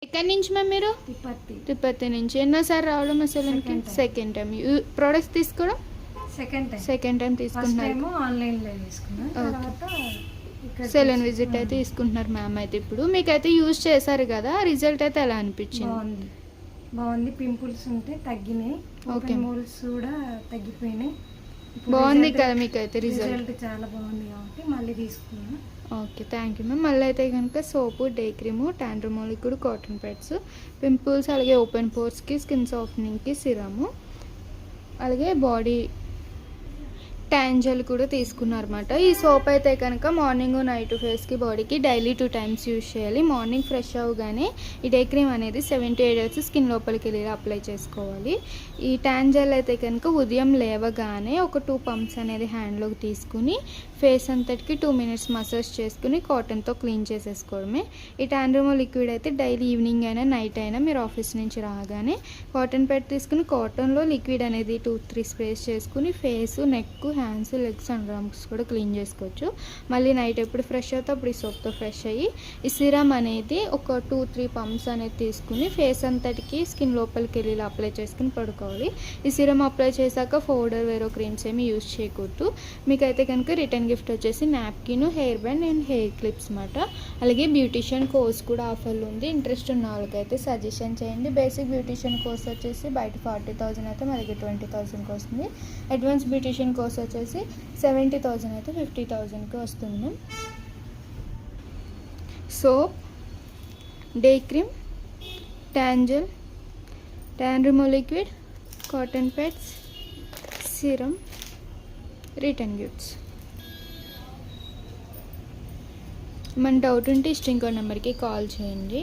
ఎక్కడి నుంచి మ్యామ్ మీరు? తిరుపతి నుంచి. ఎన్నోసారి రావడం అసలు? Second time. ప్రోడక్ట్స్ తీసుకోవడం సెకండ్ టైం తీసుకుంటున్నారు. సెలూన్ విజిట్ అయితే తీసుకుంటున్నారు మ్యామ్. అయితే ఇప్పుడు మీకైతే యూజ్ చేశారు కదా, రిజల్ట్ అయితే ఎలా అనిపించింది? బాగుంది. పింపుల్స్ ఉంటే తగ్గినాయి. ఓకే, మోల్స్ కూడా తగ్గిపోయినాయి. బాగుంది కదా మీకైతే రిజల్ట్? చాలా బాగుంది కాబట్టి మళ్ళీ తీసుకున్నాను. Okay, thank you ma'am. మళ్ళీ అయితే కనుక soap, day cream, tan removal liquid, cotton pads, pimples, అలాగే ఓపెన్ పోర్స్కి, స్కిన్ సాఫ్టనింగ్కి సిరము, అలాగే బాడీ ట్యాన్ జెల్ కూడా తీసుకున్నారన్నమాట. ఈ సోప్ అయితే కనుక మార్నింగ్ నైట్ ఫేస్కి బాడీకి డైలీ 2 times యూజ్ చేయాలి. మార్నింగ్ ఫ్రెష్ అవ్వగానే ఈ డే క్రీమ్ అనేది 7 to 8 hours స్కిన్ లోపలికి వెళ్ళి అప్లై చేసుకోవాలి. ఈ ట్యాన్ జెల్ అయితే కనుక ఉదయం లేవగానే ఒక 2 pumps అనేది హ్యాండ్లోకి తీసుకుని ఫేస్ అంతటికి 2 minutes మసాజ్ చేసుకుని కాటన్తో క్లీన్ చేసేసుకోవడమే. ఈ ట్యాన్ రిమూవల్ లిక్విడ్ అయితే డైలీ ఈవినింగ్ అయినా నైట్ అయినా మీరు ఆఫీస్ నుంచి రాగానే కాటన్ ప్యాడ్ తీసుకుని కాటన్లో లిక్విడ్ అనేది 2-3 స్ప్రేస్ చేసుకుని face, neck, hands, legs and arms కూడా క్లీన్ చేసుకోవచ్చు. మళ్ళీ నైట్ ఎప్పుడు ఫ్రెష్ అవుతే అప్పుడు ఈ సోప్తో ఫ్రెష్ అయ్యి ఈ సిరమ్ అనేది ఒక 2-3 pumps అనేది తీసుకుని ఫేస్ అంతటికి స్కిన్ లోపలికి వెళ్ళి అప్లై చేసుకుని పడుకోవాలి. ఈ సిరమ్ అప్లై చేశాక పౌడర్, వేరే క్రీమ్స్ ఏమి యూజ్ చేయకూడదు. మీకైతే కనుక రిటర్న్ గిఫ్ట్ వచ్చేసి napkin, hair band and hair clips అన్నమాట. అలాగే బ్యూటిషియన్ కోర్స్ కూడా ఆఫర్లు ఉంది. ఇంట్రెస్ట్ ఉన్న వాళ్ళకైతే సజెషన్ చేయండి. బేసిక్ బ్యూటిషియన్ కోర్స్ వచ్చేసి బయట 40,000 అయితే మనకి 20,000కి వస్తుంది. అడ్వాన్స్ బ్యూటిషియన్ కోర్స్ వచ్చేసి 70,000 అయితే 50,000కి వస్తుంది. Soap, day cream, tan gel, tan removal liquid, cotton pods, serum, return gifts. మన డౌట్ ఉంటే స్క్రీన్ నెంబర్కి కాల్ చేయండి.